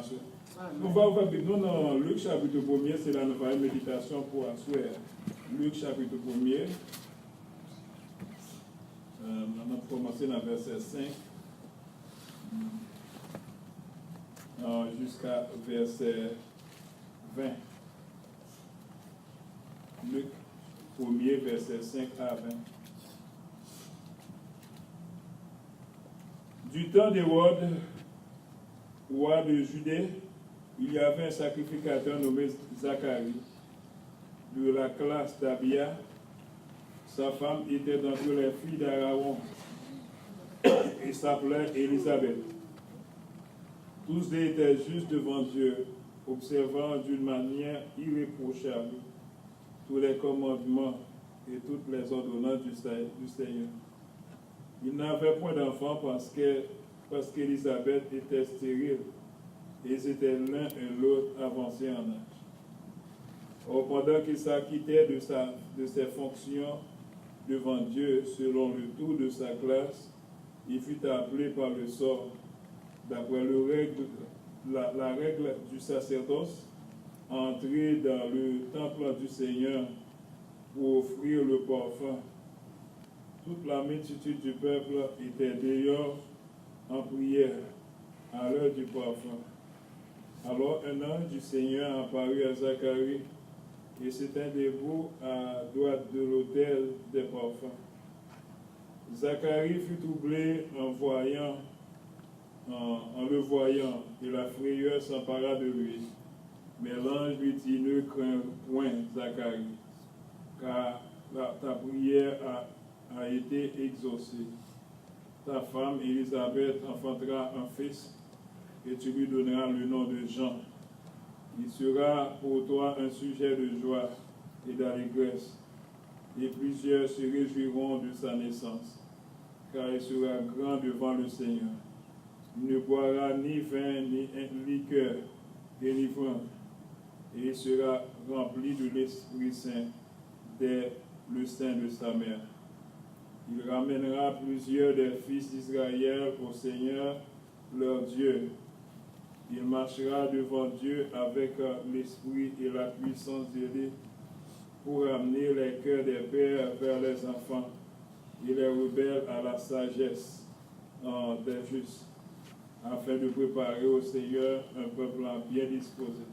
soeur. Nous allons faire nous dans Luc chapitre 1er, c'est là nous faisons une méditation pour asseoir. Luc chapitre 1er. On a commencé dans verset 5 jusqu'à verset 20. Luc 1er, verset 5 à 20. Du temps d'Hérode, roi de Judée, il y avait un sacrificateur nommé Zacharie, de la classe d'Abia. Sa femme était d'entre les filles d'Aaron et s'appelait Élisabeth. Tous deux étaient justes devant Dieu, observant d'une manière irréprochable tous les commandements et toutes les ordonnances du Seigneur. Ils n'avaient point d'enfant parce qu'Élisabeth était stérile et ils étaient l'un et l'autre avancés en âge. Or, pendant qu'il s'acquittait de ses fonctions devant Dieu selon le tour de sa classe, il fut appelé par le sort, d'après la règle du sacerdoce, à entrer dans le temple du Seigneur pour offrir le parfum. Toute la multitude du peuple était dehors en prière à l'heure du parfum. Alors un ange du Seigneur apparut à Zacharie et s'était debout à droite de l'autel des parfums. Zacharie fut troublé en le voyant, et la frayeur s'empara de lui. Mais l'ange lui dit: ne crains point, Zacharie, car ta prière a été exaucée. Ta femme Élisabeth enfantera un fils, et tu lui donneras le nom de Jean. Il sera pour toi un sujet de joie et d'allégresse, et plusieurs se réjouiront de sa naissance, car il sera grand devant le Seigneur. Il ne boira ni vin, ni liqueur, et ni vin, et il sera rempli de l'Esprit Saint dès le sein de sa mère. Il ramènera plusieurs des fils d'Israël au Seigneur, leur Dieu. Il marchera devant Dieu avec l'esprit et la puissance d'Élie pour amener les cœurs des pères vers les enfants et les rebelles à la sagesse des justes, afin de préparer au Seigneur un peuple bien disposé.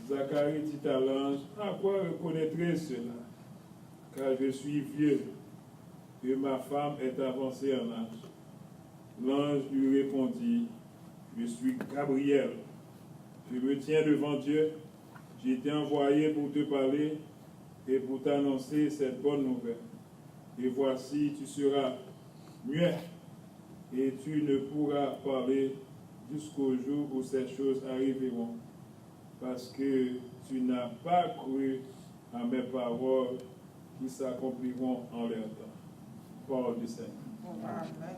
Zacharie dit à l'ange: à quoi reconnaîtrai cela? Car je suis vieux et ma femme est avancée en âge. L'ange lui répondit: je suis Gabriel. Je me tiens devant Dieu. J'ai été envoyé pour te parler et pour t'annoncer cette bonne nouvelle. Et voici, tu seras muet et tu ne pourras parler jusqu'au jour où ces choses arriveront, parce que tu n'as pas cru à mes paroles qui s'accompliront en leur temps. Parole du Seigneur. Amen.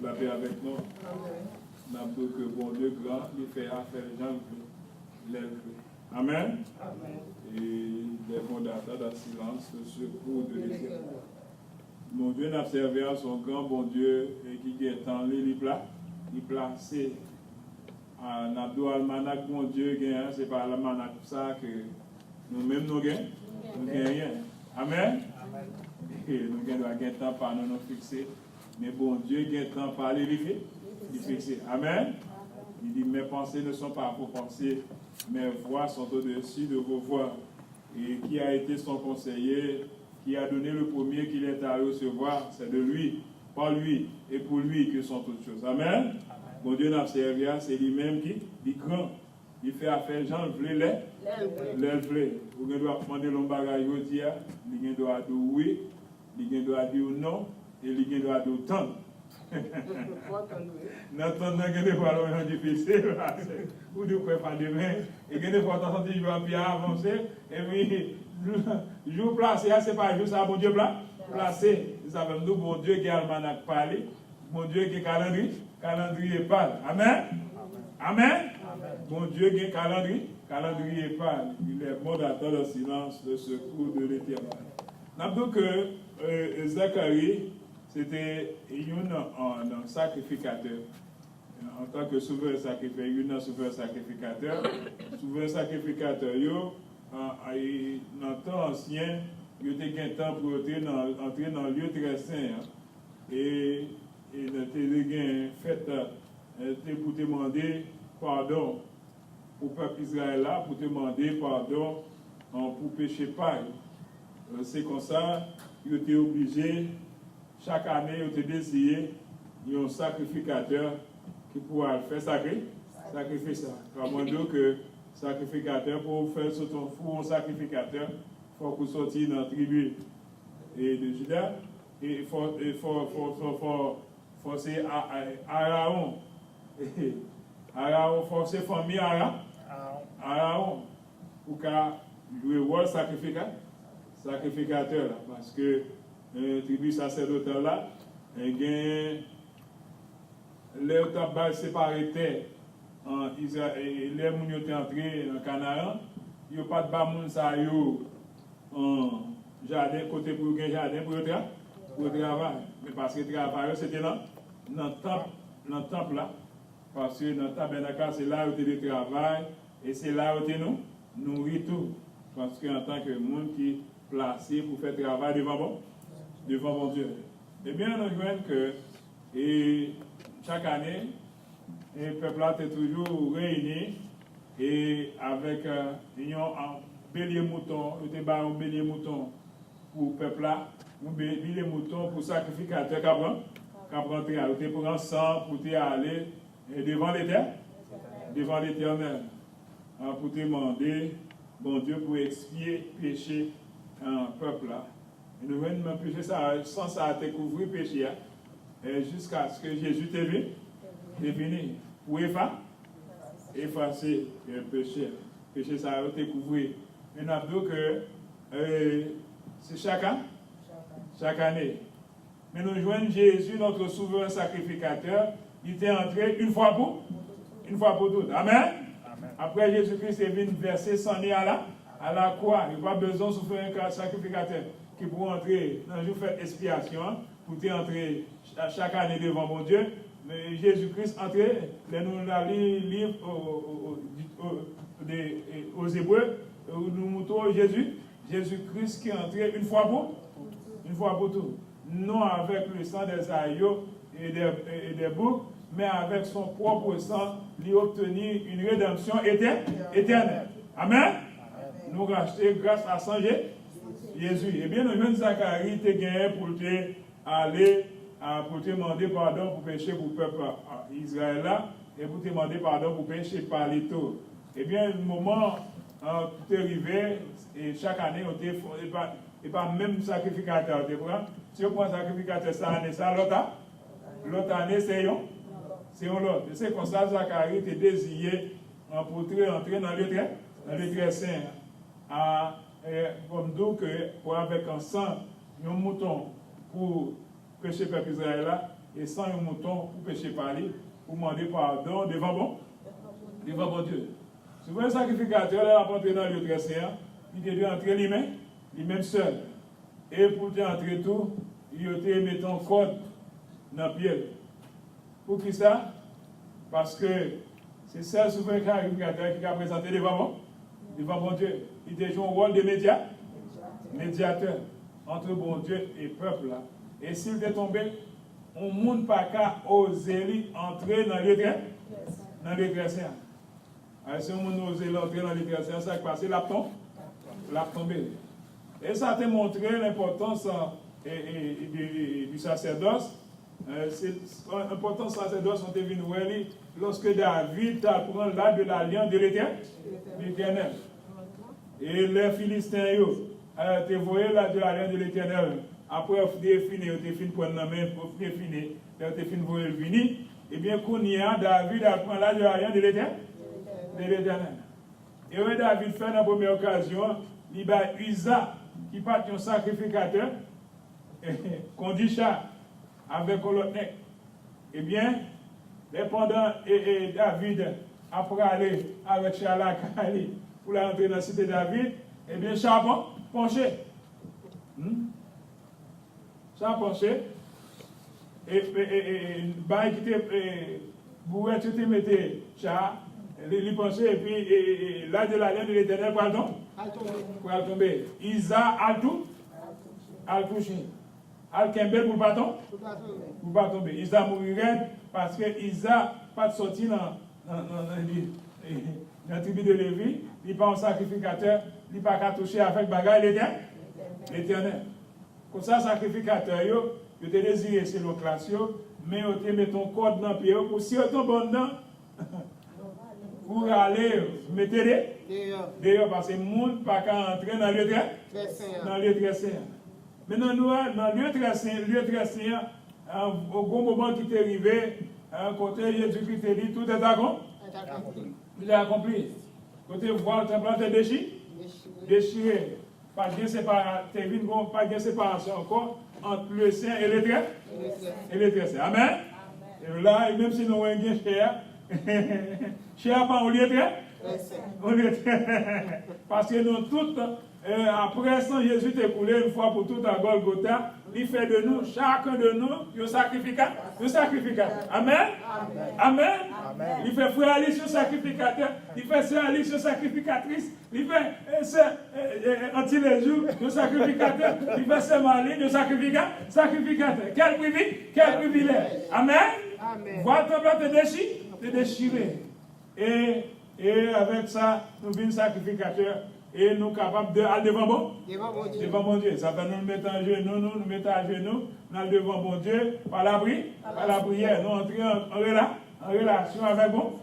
La paix avec nous. Nous avons que bon Dieu grand, il fait affaire les gens l'élever. Amen. Amen. Et les fondateurs dans le silence, le secours de l'Éternel. Mon Dieu n'a servi à son grand bon Dieu et qui est en lui, il placé en Abdou Almanac, mon Dieu, c'est par l'Almanac ça que nous-mêmes nous gagnons. Nous gagnons rien. Amen. Et nous gagnons un temps par nous fixer. Mais bon Dieu, il y a un temps par les fixer. Amen. Il dit: mes pensées ne sont pas vos pensées, mes voix sont au-dessus de vos voix. Et qui a été son conseiller, qui a donné le premier qu'il est à recevoir, c'est de lui, par lui et pour lui que sont toutes choses. Amen. Bon Dieu n'a servi, c'est lui-même qui dit grand. Il fait affaire, Jean voulait l'élever. Vous devez demander l'embaraille, il doit dire oui, il doit dire non, et il doit dire tant. N'attendons que des fois, c'est difficile. Vous devez faire demain, et que des fois, on sent que bien avancer, et puis, jour placé, c'est pas juste ça, bon Dieu placé. Nous savons, nous, bon Dieu qui a le parlé, bon Dieu qui a calendrier parle. Amen. Amen. Bon Dieu qui a calendrier parle. Il est bon d'attendre le silence, le secours de l'Éternel. Nous avons que Zacharie c'était un sacrificateur. En tant que souverain sacrificateur, dans le temps ancien, il y a un temps pour entrer dans le lieu très saint. Et il fait pour demander pardon au peuple Israël là, pour demander pardon pour péché pareil. C'est comme ça, il était obligé, chaque année, il était désiré, il y a un sacrificateur qui pourra faire sacrifier ça. Comme on dit que sacrificateur, pour faire sur ton four un sacrificateur, il faut qu'on sorte dans la tribu de Juda, et il faut forcer Aaron. Aaron, forcer famille Aaron, pour qu'il joue le rôle sacrificateur là, parce que la tribu sacerdotal là, il y a les tabac séparés en Israël, les gens qui sont entrés en Canaan, il n'y a pas de bamoun ça en jardin, côté pour un jardin pour le travail. Mais parce que le travail, c'était dans le temple là. Parce que dans le tabernacle, c'est là où tu travail et c'est là où tu nourris tout. Parce qu'en tant que monde qui est placé pour faire travail devant bon Dieu. Eh bien, on voit que chaque année, le peuple est toujours réuni et avec un bélier mouton, il y a un bélier mouton pour le peuple là, un bélier mouton pour le sacrificateur qui a pris pour un sang pour aller devant l'Éternel, pour demander, bon Dieu, pour expier le péché du peuple là. Et nous venons péché ça, sans ça découvrir le péché, jusqu'à ce que Jésus est venu pour effacer le péché. Le péché ça a découvert. Et nous avons dit que c'est chaque année. Mais nous joignons Jésus, notre souverain sacrificateur. Il était entré une fois pour toutes. Amen. Après Jésus-Christ est venu verser son nez à la croix. Il n'y a pas besoin de souffrir un sacrificateur qui pourra entrer dans le jour de expiation pour entrer chaque année devant mon Dieu. Mais Jésus-Christ entrait, nous livre aux Hébreux, nous montrons Jésus-Christ qui est entré une fois pour tout. Non avec le sang des agneaux et des boucs, mais avec son propre sang, lui obtenir une rédemption éternelle. Amen. Nous racheter grâce à sang Jésus. Eh bien, nous même Zacharie te gagné pour aller pour te demander pardon pour pécher pour le peuple Israël là, et pour te demander pardon pour pécher par les taux. Eh bien, le moment où tu es arrivé, et chaque année, on te et pas même sacrificateur. Si on prend un sacrificateur cette année, ça l'autre année, c'est un l'autre. C'est comme ça, Zacharie te désiré pour entrer dans le très saint. Comme d'où que pour avec un sang, un mouton pour pécher peuple Israël là, et sans un mouton pour pécher par lui, pour demander pardon devant bon Dieu. Souvent le sacrificateur là, va entrer dans le très saint, il doit entrer lui-même seul. Et pour entrer tout, il a mis un code dans le pied. Pour qui ça? Parce que c'est ça souvent le sacrificateur qui a présenté devant bon Dieu. Il joue un rôle de médiateur entre bon Dieu et peuple là. Et s'il est tombé, on ne monde pas qu'à oser entrer dans le très saint. Alors si on ose entrer dans le très saint, ça va passer l'a tombé. Et ça a montré l'importance du sacerdoce. L'importance du sacerdoce sont venus lorsque David a pris l'arbre de l'alliance de l'Éternel. Et les Philistins, tu voyais l'arbre de l'alliance de l'Éternel. Après, tu as fini prendre la main, tu as fini voir le venir. Eh bien, David a pris l'arbre de l'alliance de l'Éternel. Et oui, David fait dans la première occasion, il a Uza, qui part un sacrificateur, qu'on dit chat, avec l'autre nec. Eh bien, pendant David, après aller avec Chala pour entrer dans la cité de David, eh bien, chat penché. Chat penché. bah, qui était, bourré, tu te mettais, chat, il pensait, et puis, là, de la laine de l'éternel, pardon, pour tomber. Isa, al tout, al touché. Al kembe pour pas tomber. Pour pas tomber. Isa mourirait parce que Isa pas de sortie dans la tribu de Lévi. Il n'est pas un sacrificateur. Il n'est pas qu'à toucher avec bagaille l'éternel. Comme ça, sacrificateur, il te désiré c'est le classe, mais il te met ton code dans le pied pour si tu bon dedans. Pour aller, mettez dehors parce que le monde n'a pas qu'à entrer dans le lieu très saint. Maintenant, nous, dans le lieu très saint, au bon moment qui est arrivé, côté Jésus-Christ a dit tout est accompli. Il est accompli. Côté voir le temple est déchiré. Pas de séparation encore entre le saint et le très saint. Amen. Et là, même si nous avons un cher, cher pas au lieu très parce que nous tous, après ça, Jésus est coulé une fois pour tout à Golgotha. Il fait de nous, chacun de nous, un sacrificateur. Amen. Amen. Il fait frère Alice un sacrificateur. Il fait sœur Alice un sacrificatrice. Il fait Anti-les-Jours un sacrificateur. Il fait sœur Marie un sacrificateur. Quel privilège. Amen. Voilà ton plat te déchirer. Et avec ça, nous sommes sacrificateurs. Et nous sommes capables d'aller devant bon Dieu. Ça fait nous mettre à genoux, nous mettons à genoux, nous allons devant bon Dieu par la prière. Nous entrons en relation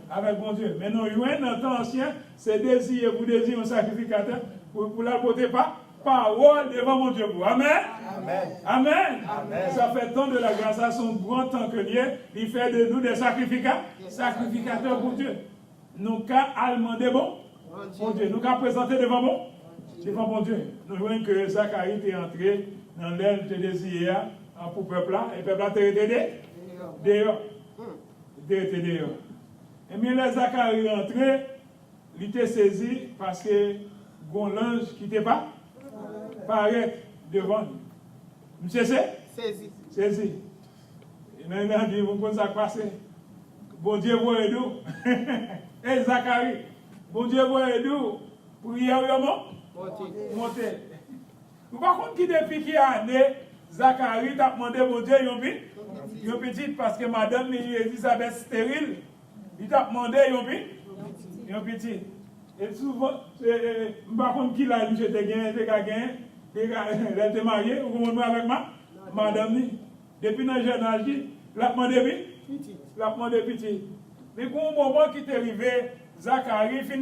avec bon Dieu. Mais nous, dans le temps ancien, c'est désir pour désir un sacrificateur pour la porter parole devant mon Dieu. Amen. Ça fait tant de la grâce à son grand temps que il fait de nous des sacrificateurs pour Dieu. Nous avons demandé bon Dieu. Nous avons présenté devant bon Dieu. Nous voyons que Zacharie est entré dans l'aile de désir pour le peuple là. Et le peuple là était dehors. Et bien, les Zacharie est entré, il était saisi parce que l'ange qui n'était pas paraît devant lui. Monsieur, saisi. Et maintenant, il dit, vous pouvez ça passer. Bon Dieu, vous aidez nous. Et Zacharie, bon Dieu, vous aidez nous. Pour y aller, monter. Vous par contre, qui depuis qui a né, Zacharie t'a demandé, bon Dieu, il y a un petit, parce que madame Elisabeth stérile, il t'a demandé, il y a un petit. Et souvent, par contre, qui l'a dit, j'étais gagné, elle était mariée, vous comprenez avec madame, depuis dans le jeune âge, l'a demandé petit. Mais pour un moment qui est arrivé, Zacharie fin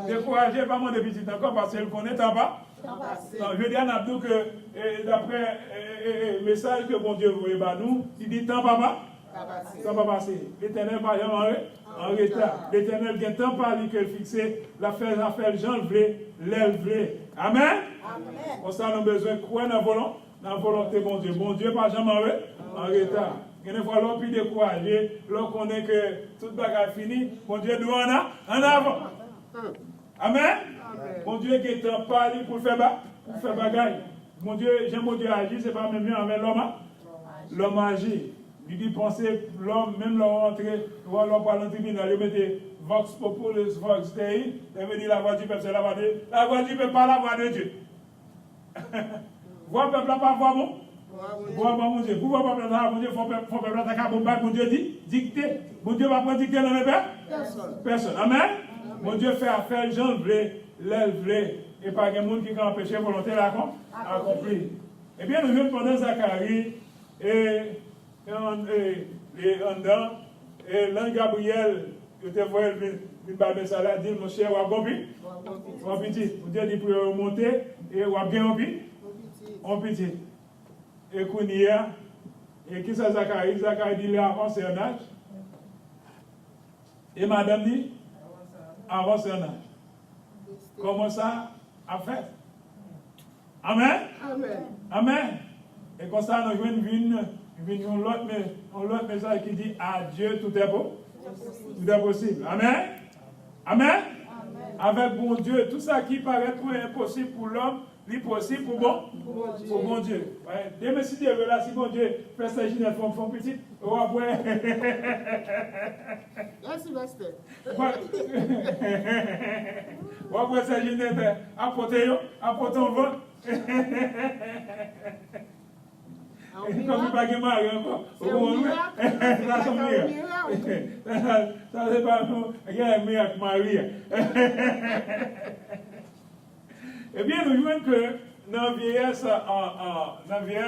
découragé, pas mon petit encore parce qu'elle connaît pas. Je dis à Nabdou que d'après le message que bon Dieu vous nous, il dit tant pas passer. L'Éternel va jamais en retard. L'Éternel vient tant par lui que fixer l'affaire Jean l'élève. Amen. Pour ça, nous avons besoin de croire dans la volonté de bon Dieu. Bon Dieu pas jamais en retard. Une fois l'on peut décourager, l'on connaît que toute bagarre finie, bon Dieu doit en avant. Amen. Bon Dieu qui est en parler pour faire bagarre. Mon Dieu, j'aime mon Dieu agir, c'est pas même bien avec l'homme agit. Il dit penser l'homme, même l'homme rentré, l'homme parle en tribunal, il met Vox Populus, Vox Dei, il veut dire la voix du peuple, c'est la voix de Dieu. La voix du peuple, pas la voix de Dieu. Voir le peuple, pas voir bon. Voir mon Dieu. Pourquoi pas peuple, mon Dieu, faut peuple, t'as bon, mon Dieu dit, dicter. Mon Dieu va pas dicter dans le peuple? Personne. Amen. Mon Dieu fait affaire, Jean voulait, l'aile voulait, et pas de monde qui a empêché volonté accomplir. Eh bien, nous venons pendant Zacharie, et l'ange Gabriel, je te vois, il m'a dit, mon cher, ou petit, mon Dieu dit pour remonter, et ou bien on petit. Et Kounia, et qui c'est Zacharie? Zacharie dit, il est avancé en âge. Et madame dit, avancé en âge. Comment ça a fait? Amen. Et comme ça, nous venons un autre message qui dit, à Dieu, tout est beau. Tout est possible. Amen. Avec bon Dieu, tout ça qui paraît trop impossible pour l'homme, c'est possible pour bon Dieu. Ouais. Demain, si Dieu veut là, si bon Dieu fait ça, Ginette, font petit, on va voir. Merci, Pasteur. On va voir ça, Ginette, apporter un vent. Comme il n'y a pas de mari encore. C'est un miracle. Ça, c'est pas un miracle, Marie. Eh bien, nous voyons que dans la vieillesse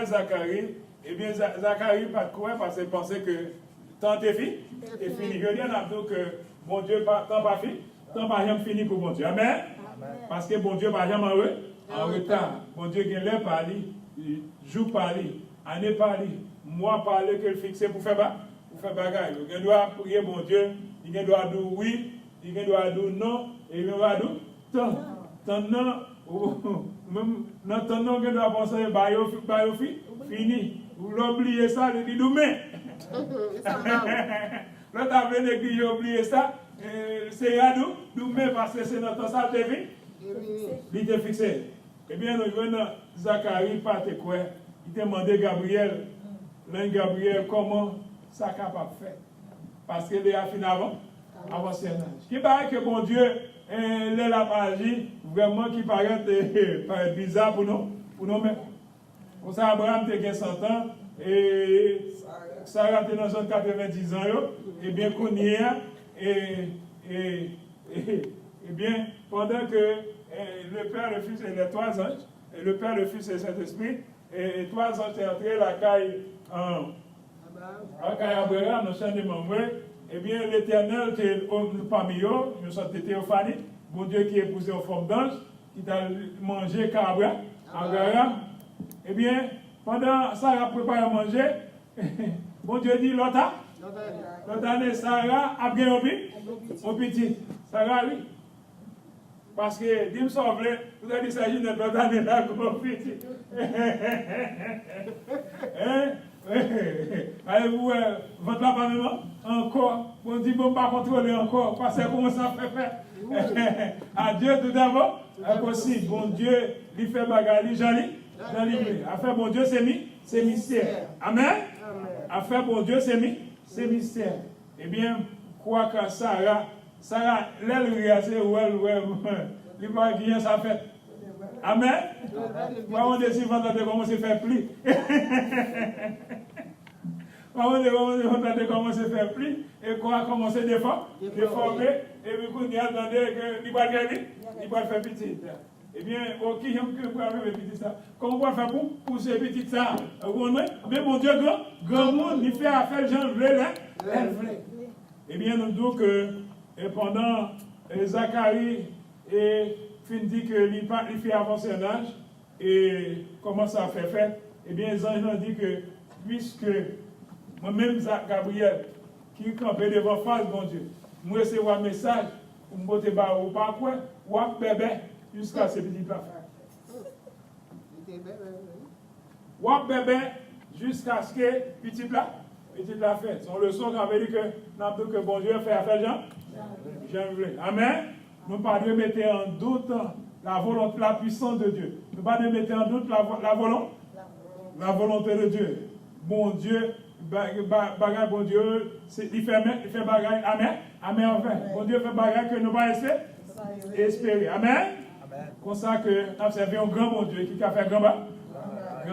Zacharie, eh bien, Zacharie pas de quoi parce qu'il pensait que tant est fini. Et fini. Je dis à Abdou que bon Dieu, tant pas fini, tant pas jamais fini pour bon Dieu. Amen. Parce que bon Dieu pas jamais en retard. Bon Dieu qui est là par lui, jour par lui, année par lui, mois par lui, qu'il fixe pour faire bagaille. Il doit prier bon Dieu, il doit dire oui, il doit dire non, et il doit dire tant non. Même dans ton nom, on doit penser que fini. Vous l'oubliez ça, il dit demain. L'autre a venu que j'ai oublié ça, c'est Yadou, demain parce que c'est notre salle de vie. Il était fixé. Eh bien, nous venons Zacharie, pas te quoi. Il t'a demandé Gabriel, comment ça capable de faire. Parce qu'il est fini avant son âge. Qui paraît que bon Dieu, la magie, vraiment qui paraît bizarre pour nous-mêmes. Pour ça, Abraham a 100 ans et Sarah était dans 90 ans, et bien qu'on y est, et bien pendant que le Père, le Fils et les 3 anges, et le Père, le Fils et le Saint-Esprit, et 3 anges sont entrés la caille Abraham, dans le champ de Mamoué. Eh bien, l'Éternel était parmi eux, nous sommes théophanies, bon Dieu qui est épousé en forme d'ange, qui t'a mangé Abraham. Eh bien, pendant Sarah prépare à manger, bon Dieu dit l'autre année, Sarah a bien au petit. Sarah, oui. Parce que, dis-moi ça, vous avez dit ça, Ginette, l'autre année, là, au petit. Allez-vous, votre là, pas encore, on dit, bon, pas contrôler encore, parce que comment ça fait faire. À Dieu tout d'abord, impossible. Bon Dieu, il fait bagarre, il j'en livre. Affaire bon Dieu, c'est mystère. Amen. Affaire bon Dieu, c'est mystère. Eh bien, quoi que Sarah, l'aile réagit, il va gagner sa fête. Amen. On décide de comment se faire pli. On comment se faire pli et quoi commencer à déformer. Et puis, on attendait qu'il va gagner, il va faire petit. Eh bien, ok, je peux faire petit ça. Comment on va faire pour ces petits ça? Mais mon Dieu, grand monde, il fait affaire, j'en veux là. Eh bien, nous disons que pendant Zacharie et fin dit qu'il fait avancer un âge et commence à faire fête, eh bien, les anges ont dit que puisque moi-même, Gabriel, qui campait devant face, bon Dieu, moi recevoir un message, pour me botter ou pas quoi, ou un bébé, jusqu'à ce petit plat. Ou un bébé, jusqu'à ce que petit plat fait. Son leçon qui avait dit que bon Dieu fait affaire Jean voulais. Amen. Nous ne pas de mettre en doute la volonté, la puissance de Dieu. Nous ne pas de mettre en doute la volonté de Dieu. Bon Dieu, bagaille, bon Dieu, il fait bagaille. Amen. Amen. Enfin, bon Dieu fait bagaille que nous pas espérer. Amen. Comme ça que nous observons un grand bon Dieu qui a fait grand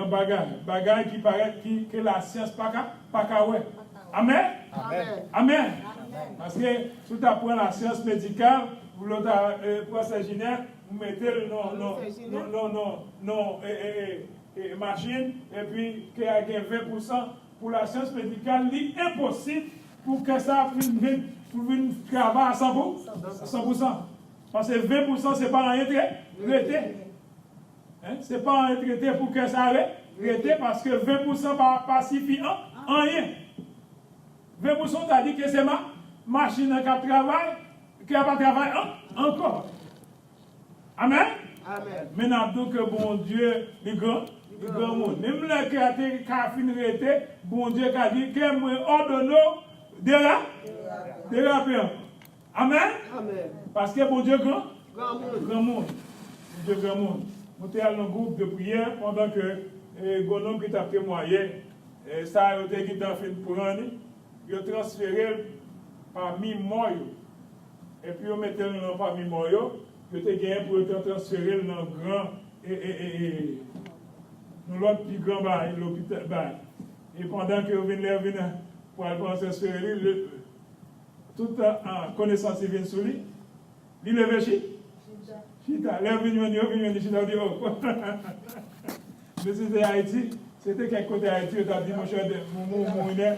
bagaille. Bagaille qui paraît que la science pas qu'à ouais. Amen. Amen. Parce que si tu apprends la science médicale, pour l'autre professeur Ginette, vous mettez non machine, et puis qu'il y a 20% pour la science médicale, c'est impossible pour que ça vienne travailler à 100%. Parce que 20% ce n'est pas un traité. Ce n'est pas un traité pour que ça arrête, parce que 20% pas suffit en rien. 20% t'a dit que c'est ma machine qui travaille, qui n'a pas travaillé encore. Amen. Maintenant, donc, bon Dieu, le grand monde. Même là, qui a fini de rester, bon Dieu qui a dit que moi ordonne de la Amen. Parce que bon Dieu, grand monde. Bon Dieu, grand monde. monter à un groupe de prière pendant que Gonom qui t'a témoigné, ça a été qui t'a fait prendre, il a transféré parmi moi. Et puis on mettait le nom parmi moi, il a gagné pour transférer dans le grand, nous l'autre plus grand l'hôpital. Et pendant que vous venez pour aller transférer, toute connaissance vient sur lui, il lève Chita, lève venu, Chita, dit oh. Mais c'était Haïti, c'était quel côté Haïti, tu as dit mon cher, mon net,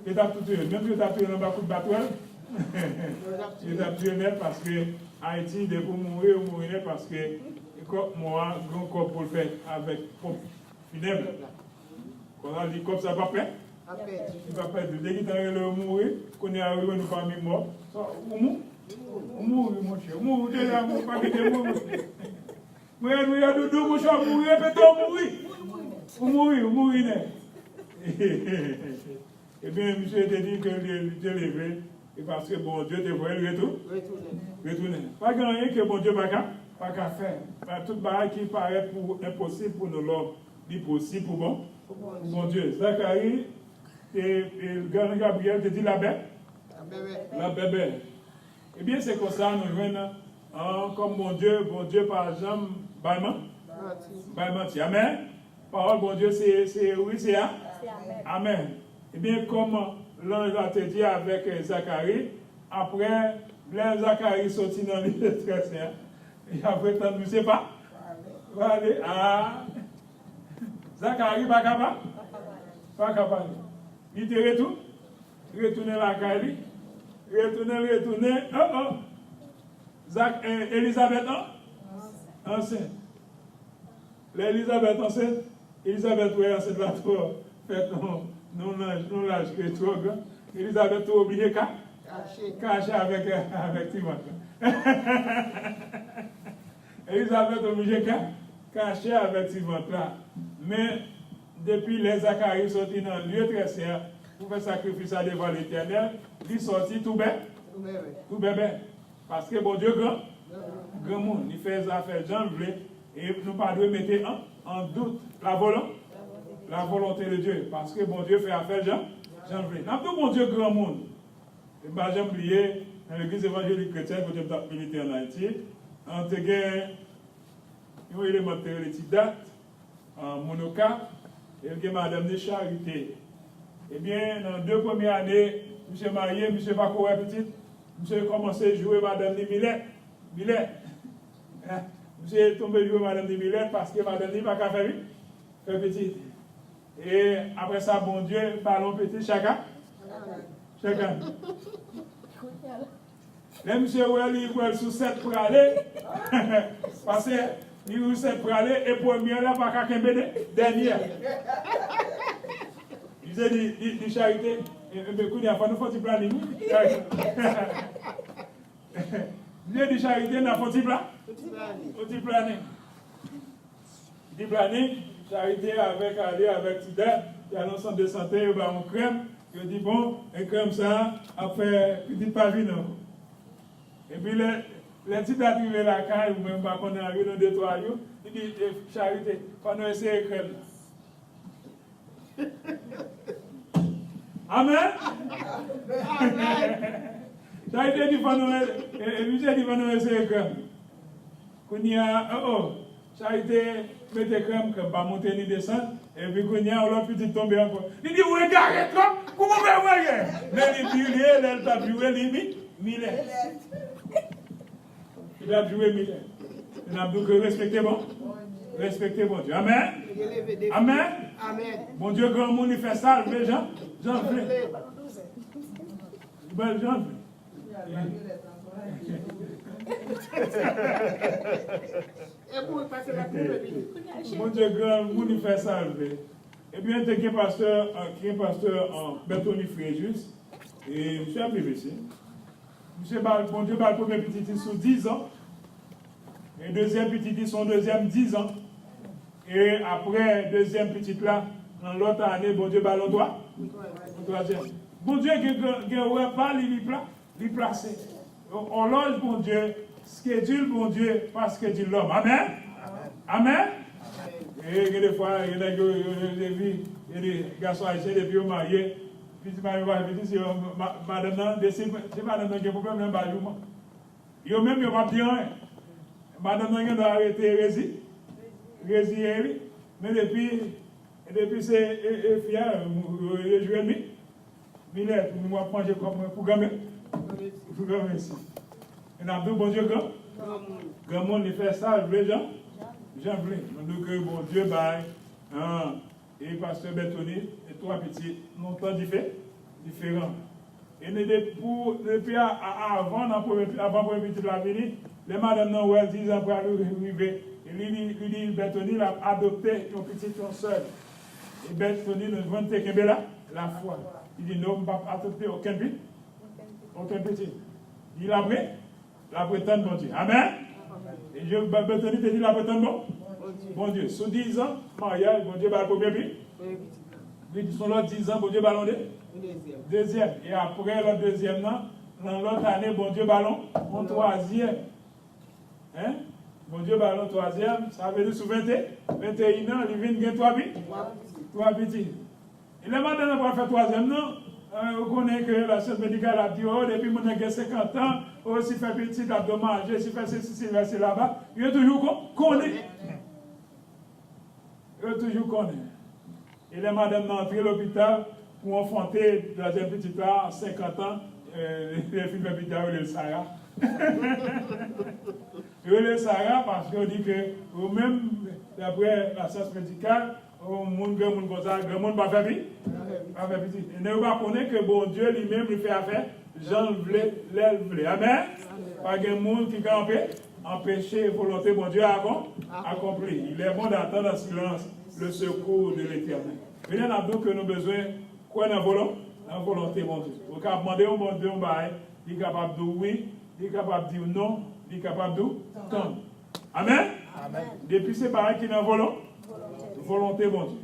tu as tout tué. Même si tu as tué dans le coup de bateau, tu as tué net parce que Haïti, dès pour mourir, ou mourir parce que moi, grand corps pour le faire avec pompe funèbre. Quand on dit comme ça, pas peur. Il va pas dès qu'il est mourir, qu'on est arrivé nous parmi morts. On mourir, mon cher. On mourir, déjà, on pas quitter mourir. Moi, nous y a doudou, mon cher, mourir, peut-on mourir. On mourir, Eh bien, monsieur te dit que Dieu levé, et parce que bon Dieu te voit le retourner. Pas grand rien que bon Dieu pas qu'à faire. Tout barrage qui paraît impossible pour nous l'homme, est possible pour bon Dieu. Zacharie, et Gabriel te dit la bébé. Eh bien, c'est comme ça, nous venons, comme bon Dieu par exemple, Baïmati. Amen. Parole, bon Dieu, c'est oui, c'est Amen. Eh bien, comme l'ange a te dit avec Zacharie, après, Zacharie sorti dans l'île de stress, et après, tu ne sais pas. Va aller à Zacharie, pas capable. Il te retourne la caille, retourne. Elisabeth enceinte. L'Elisabeth enceinte, Elisabeth est enceinte là, fait non l'âge qui est trop grand. Elisabeth est obligée cacher avec Timothy. Elisabeth est obligée cacher avec Timothy là. Mais depuis les Zacharie sorti dans le lieu très saint pour faire sacrifice devant l'Éternel, il sorti tout bébé. Parce que bon Dieu grand monde, il fait des affaires Jean voulait et nous pas devons mettre en doute la volonté de Dieu. Parce que bon Dieu fait affaire Jean voulait. Nous bon Dieu grand monde. Et bien j'ai oublié dans l'église évangélique chrétienne que j'ai milité en Haïti, on a un élément de date en monoca. Et madame de charité. Eh bien, dans les 2 premières années, je suis marié, je ne suis pas courir petite. Je suis commencé à jouer madame de Millet. Je suis tombé jouer madame de Millet parce que madame n'a pas fait petite. Et après ça, bon Dieu, ballon petit chacun. Même si il est sous 7 pour aller, parce que il est 7 pour aller, et première là, pas qu'à dernière. Il dit charité, mais il faut nous faire planning. Il dit charité, il faut planning. Il dit planning, charité avec Tida, il y a l'ensemble de santé, il va en crème. Il dit bon, et comme ça, après, petite pavillon. Et puis, les petits arrivés la caille, ou même pas qu'on a arrivé dans 2-3 jours, il dit charité, quand nous essayons de crème. Amen. Charité dit quand nous essayons de crème. Quand il y a, charité, mettez crème, que pas monter ni descendre, et puis quand il y a l'autre petit tombé encore. Il dit, oui, arrête là, comment vous voyez? Mais il dit, elle t'a joué les millet. Il a joué millet. Il a dit que respectez bon Dieu. Amen. Bon Dieu, grand monde, il fait ça, mais Jean fait. Jean fait. Mon Dieu, grand monde, il fait ça. Et bien, il y a un pasteur en Bertoni Fréjus, et je suis à PVC. Bon Dieu, le premier petit sous 10 ans. Et deuxième petit son deuxième 10 ans. Et après, deuxième petite là, dans l'autre année, bon Dieu, ballon droit. Bon Dieu, qui n'a pas les placer. On loge, bon Dieu, schedule, bon Dieu, pas schedule l'homme. Amen. Amen. Et des fois, il y a des garçons haïtiens depuis qu'ils sont mariés. Puis tu m'as dit, c'est madame, c'est madame qui a un problème dans le bâtiment. Ils ont même pas dit rien. Madame a arrêté Rési. Mais depuis c'est fier, je joue demi. Mille pour nous manger comme pour gammer. Pour gammer ici. Et nous avons bon Dieu grand monde il fait ça, les gens. Jean Blin. Donc bon Dieu bail. Et pasteur Bertoni et trois petits longtemps différents. Et depuis avant pour petit la venir, les madames n'ont pas 10 ans pour arriver. Et lui Bertoni a adopté un petit seul. Et Bertoni nous vend la foi. Il dit non, on ne va pas adopter aucun petit. Il a pris la prétende bon Dieu. Amen. Et Bertoni te dit la prétende bon Dieu. Sous 10 ans, mariage, bon Dieu va le premier but. Puis sur l'autre 10 ans, bon Dieu ballon deuxième. Et après le deuxième, dans l'autre année, bon Dieu ballon en troisième. Hein? Bon Dieu ballon troisième, ça veut dire sous 21 ans, il vient de 3 petits. Et les madame pour faire troisième, non? Vous connaissez que la science médicale a dit, oh, depuis mon a 50 ans, oh, si fait petit, t'as de manger, si fait ceci, c'est là-bas. Il est toujours connaît. Et les madames sont entrées à l'hôpital pour enfanter la jeune petite là, 50 ans, les filles de l'hôpital, le Sarah. Le Sarah parce qu'on dit que, même d'après la science médicale, au monde comme ça, le monde va faire petit. Et ne pas connaître que bon Dieu lui-même lui fait affaire, Jean voulait, l'aile voulait. Amen. Pas de monde qui peut empêcher la volonté bon Dieu à accomplir. Il est bon d'attendre en silence le secours de l'Éternel. Venez à nous que nous avons besoin, quoi dans la volonté bon Dieu. Vous pouvez demander au bon Dieu, il est capable de oui, il est capable de dire non, il est capable de non. Amen. Depuis c'est pareil qui est dans la volonté bon Dieu.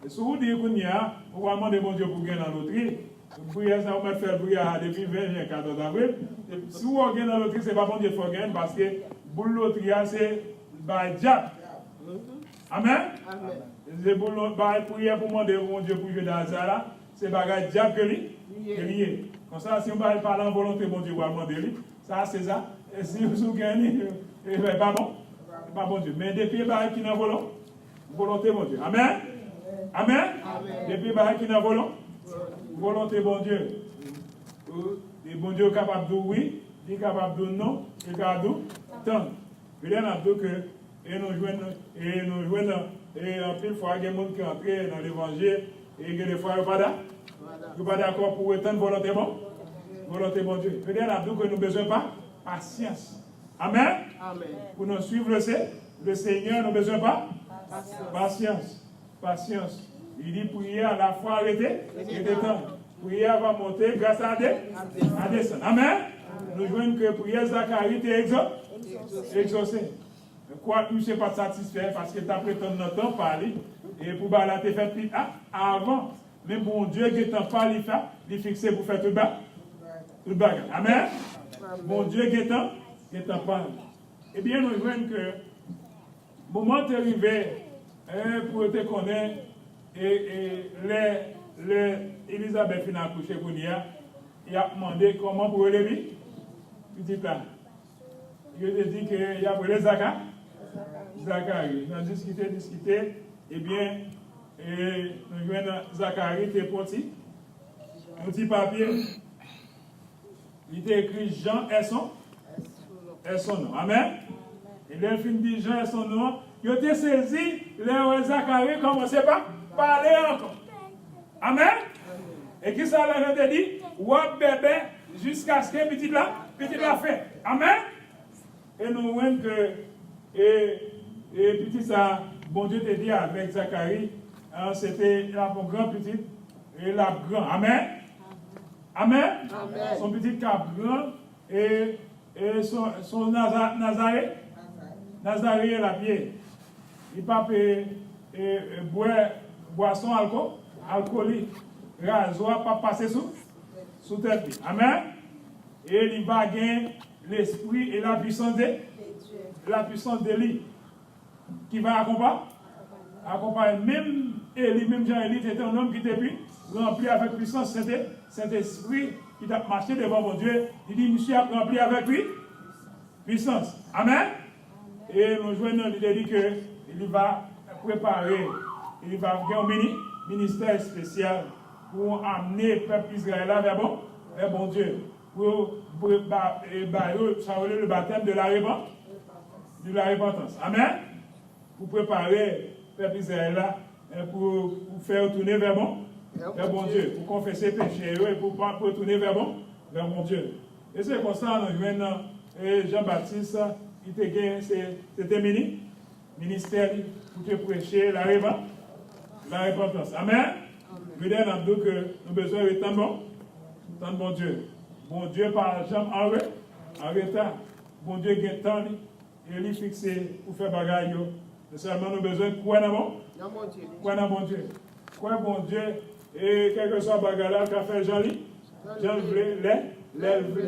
Et si vous dites qu'on y a, vous allez demander bon Dieu pour gagner dans l'autre. Vous pouvez faire prière depuis 20 14 avril. Si vous gagnez dans l'autre, ce n'est pas bon Dieu qu'il faut gagner parce que pour l'autre, c'est le diable. Amen. C'est pour prière pour demander bon Dieu pour jouer dans la salle, c'est le diable qui est lié. Comme ça, si on parle en volonté, bon Dieu va demander lui. Ça, c'est ça. Et si vous gagnez, pas bon Dieu. Mais depuis qui n'a volonté, bon Dieu. Amen. Depuis qui n'a volonté, bon Dieu. Et bon Dieu est capable de oui, il est capable de non, il est capable de tant. Il y a que et nous jouons et en pile fois il y a des gens qui entrent dans l'évangile et il y a des fois ils ne sont pas d'accord pour étendre volonté bon Dieu. Il y a que nous n'avons besoin pas patience. Amen. Pour nous suivre le Seigneur, nous n'avons besoin pas patience. Il dit prière à la fois arrêter et détendre. Prière va monter grâce à descendre. Amen. Nous jouons que prière Zacharie est exaucée. Quoi que nous ne sommes pas satisfaits parce que tu as prétendu notre temps parler et pour la te fait plus avant. Mais bon Dieu qui t'en parle, il fixé pour faire tout le bagage. Amen. Bon Dieu qui t'en parle. Eh bien, nous jouons que le moment est arrivé pour te connaître et Elisabeth a accouché pour lui. Il a demandé comment pour lever. Petit là. Il a dit qu'il a appelé Zacharie. On a discuté. Eh bien, nous jouons Zacharie, qui est petit. Un petit papier. Il était écrit Jean et son nom. Amen. Et là, il dit Jean et son nom. Il a été saisi, les Zacharie commençait pas à parler encore. Amen. Et qui ça l'a dit? Wap bébé jusqu'à ce que petit la fait. Amen. Et nous voyons que et petit ça, bon Dieu te dit avec Zacharie, c'était la grand petite et la grand. Amen. Son petit cap grand et son Nazaré est la pied. Il ne peut pas boire boisson alcoolique. Rasoir pas passer sous tête. Amen. Et il va gagner l'esprit et la puissance de lui. qui va accompagner. Même Élie, même Jean-Élie, c'était un homme qui était rempli avec puissance. C'était Saint-Esprit qui a marché devant mon Dieu. Il dit, monsieur a rempli avec lui puissance. Amen. Et nous jouons, il dit qu'il va préparer, il va faire un ministère spécial pour amener le peuple Israël vers bon Dieu. Pour le baptême de la repentance. Amen. Pour préparer le peuple Israël pour faire tourner vers bon Dieu, pour confesser péché et pour retourner vers bon Dieu. Et c'est comme ça, nous jouons Jean-Baptiste, c'était ministère pour te prêcher la repentance. Amen. Nous disons que nous avons besoin de tant bon Dieu. Bon Dieu, par exemple, en retard. Bon Dieu, qui est temps, et il est fixé pour faire bagaille. Mais seulement nous avons besoin de quoi dans bon Dieu. Quoi bon Dieu, et quel que soit bagaille là, qu'a fait Jean-Louis,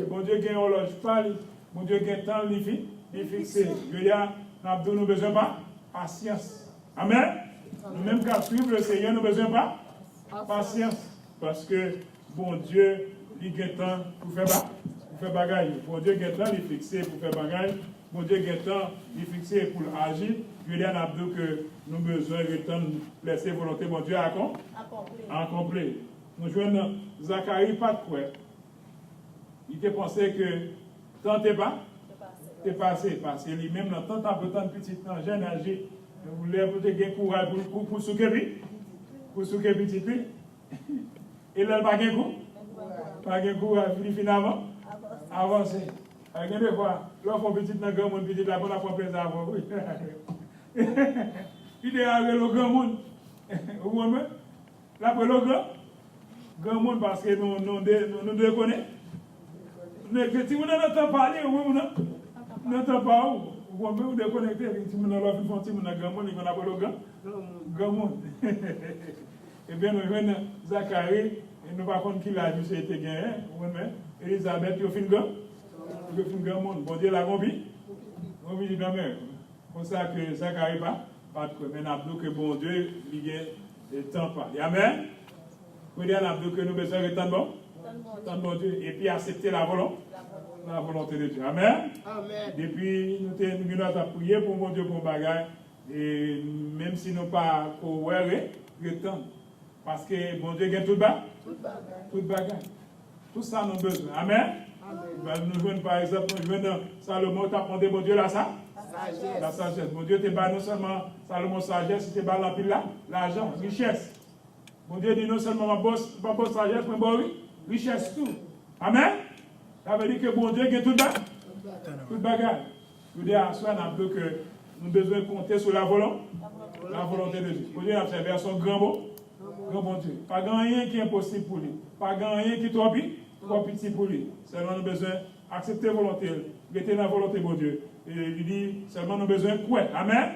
bon Dieu, qui est horloge pâle, bon Dieu, qui est temps, il est fixé. Je dis, nous avons besoin de patience. Amen. Nous-mêmes, qu'à suivre le Seigneur, nous avons besoin de patience. Parce que bon Dieu, il est temps pour faire bagaille. Bon Dieu, il est temps, il est fixé pour faire bagaille. Bon Dieu, il est temps, il est fixé pour agir. Je dis à Abdou que nous avons besoin de temps de laisser volonté bon Dieu accomplir. Nous jouons Zacharie, pas de quoi. Il te pensait que tant t'es passé. Parce que lui-même, dans tant de petit, jeune âgé, vous voulez avoir courage pour souquer petit. Et là, pas de coup. Pas de coup, finalement, avancer. Regardez deux fois, l'offre petit dans le grand monde, petit là, pour la propre avant. Il est arrivé le grand monde. Vous voyez? Là, pour le grand monde, parce que nous déconnons. Si vous n'entendez pas parler, vous n'entendez pas où. Vous pouvez vous déconnecter. Si vous n'avez pas fait un grand monde, il appelle le grand monde. Eh bien, nous venons Zacharie, et nous ne savons pas qui l'a dit, c'était gagné. Elisabeth, il a fait un grand monde. Bon Dieu l'a rempli. On dit non, mais comme ça que Zacharie pas de quoi. Mais nous que bon Dieu, il y a le temps pas. Amen. Nous disons que nous avons besoin de tant bon Dieu. Et puis accepter la volonté de Dieu. Amen. Depuis, nous avons prié pour mon Dieu pour bagaille. Et même si nous pas pour le temps. Parce que bon Dieu a tout bagaille. Tout ça nous avons besoin. Amen. Nous jouons par exemple, nous jouons Salomon, tu as demandé bon Dieu la sagesse. Bon Dieu te bat non seulement Salomon sagesse, il te bat l'argent, richesse. Bon Dieu dit non seulement ma bosse sagesse, mais bon richesse tout. Amen. Ça veut dire que bon Dieu a tout bagaille. Nous disons à soi, que nous avons besoin de compter sur la volonté de Dieu. Bon Dieu a observé son grand bon Dieu. Pas rien qui est impossible pour lui. Pas rien qui est trop petit pour lui. Seulement nous avons besoin d'accepter la volonté. Mettez la volonté de Dieu. Et il dit seulement nous avons besoin de quoi. Amen.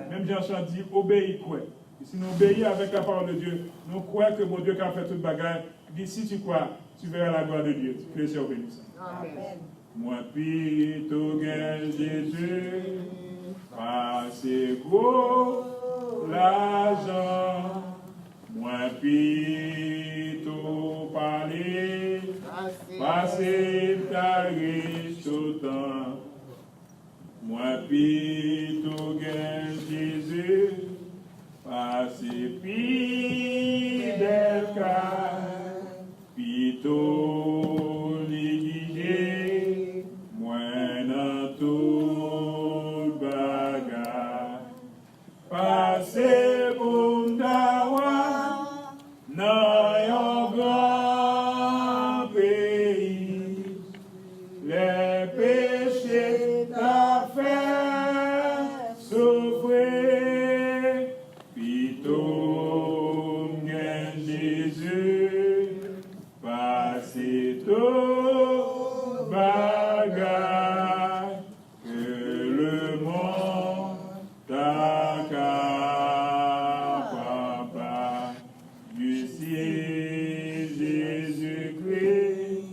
Même Jean-Charles dit obéis quoi. Si nous obéissons avec la parole de Dieu, nous croyons que mon Dieu a fait toute bagarre. Il dit si tu crois, tu verras la gloire de Dieu. Que le Seigneur bénisse. Amen. Moi, puis, tout Jésus, passez gros l'argent. Moi, puis, tout parler, passez ta riche tout temps. Moi, puis, tout Jésus, passez fidèle car, puis tout l'iguier, moi dans tout bagarre. Passez pour m'dawa, dans un grand pays, les péchés t'a fait souffrir, puis tout Jésus, passez tout bagarre, que le monde t'a capable. Lucie Jésus-Christ,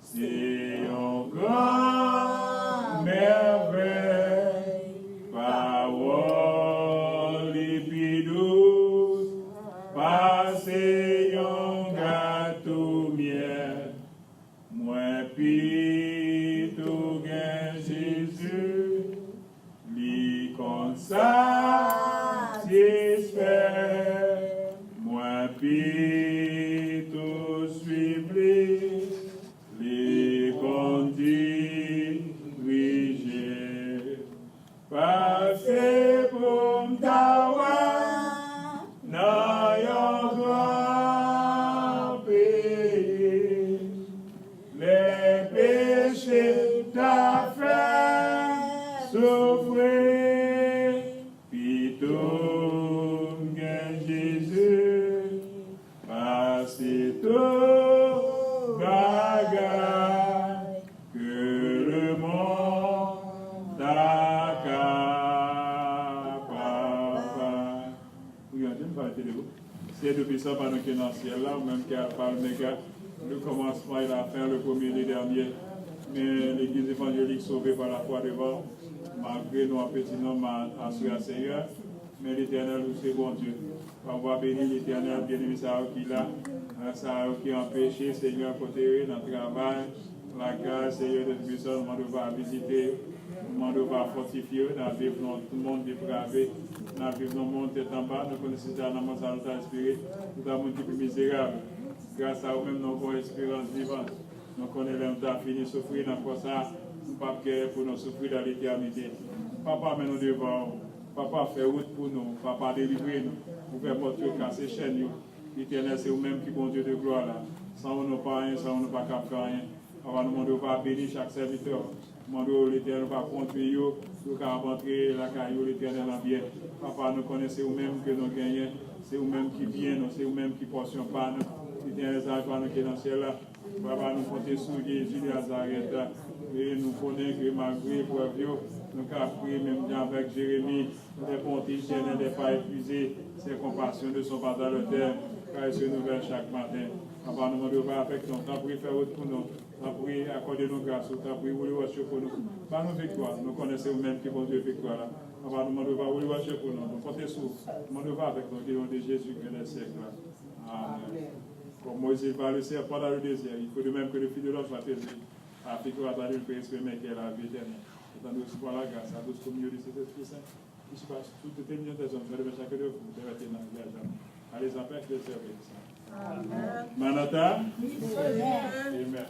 c'est un grand merveille, parole puis tout gain Jésus, lui comme ça, j'espère. Moi, puis tout suivre les conduire, passer pour m'tawa, na yon grand pays, les péchés t'a fait souffrir, puis tout gain Jésus, passer tout bagaille que le monde t'a capable. Regardez, nous parlons de vous. C'est depuis ça, pendant qu'il est dans le ciel là, ou même qu'il parle méga, le commencement et la fin, le premier et le dernier. Mais l'église évangélique sauvée par la foi devant, malgré nos petits noms assurés à Seigneur, mais l'éternel, c'est bon Dieu. On va bénir l'éternel, bien-aimé, ça qui là, ça qui a empêché, Seigneur, côté dans le travail, la grâce, Seigneur, de personnes, on doit visiter, on doit fortifier, dans vivre dans tout le monde dépravé, dans vivre dans le monde tête en bas, nous connaissons dans le monde, ça nous a inspiré, tout le monde qui est misérable. Grâce à vous-même, nous avons espérance vivante. Nous connaissons l'homme qui a fini de souffrir dans quoi ça, nous pas guérir pour nous souffrir dans l'éternité. Papa, mais nous devons, papa, fait route pour nous, papa, délivrer nous, pour faire porter casser chaîne. L'éternel, c'est vous-même qui bon Dieu de gloire là. Sans vous, nous pas rien, sans vous, nous pas capter rien. Papa, nous demandons pas bénir chaque serviteur. Nous demandons l'éternel pas conduire, nous qu'à rentrer la caillou, l'éternel en bien. Papa, nous connaissons vous-même que nous gagnons, c'est vous-même qui bien, c'est vous-même qui portion pas nous. L'éternel, ça va nous qui est dans le ciel là. Papa, nous comptons sur Jésus de Nazareth. Et nous connaissons que malgré pour Dieu, nous avons prié même avec Jérémie, les bontés éternelles n'est pas épuisées, ses compassions ne sont pas dans le terre, car elles se nouvellent chaque matin. Papa, nous demandons pas affection, t'as prié faire autre pour nous, t'as prié accorder nos grâces, t'as prié vous le worship pour nous. Par nos victoires, nous connaissons vous-même qui bon Dieu victoire là. Papa, nous demandons pas vous le worship pour nous, nous comptons sur, nous demandons pas avec nous, qui nom de Jésus que les siècles. Amen. Comme Moïse va le serpent dans le désert, il faut de même que le Fils de l'homme soit élevé, afin qu'on attende le exprimer qu'elle a la vie éternelle. Nous attendons aussi par la grâce, à tous comme de cet Esprit Saint, qui se passe toutes les millions des hommes, de chacun de vous, de rester dans le jamais. Allez en paix, que le Seigneur bénisse. Amen. Manata. Amen.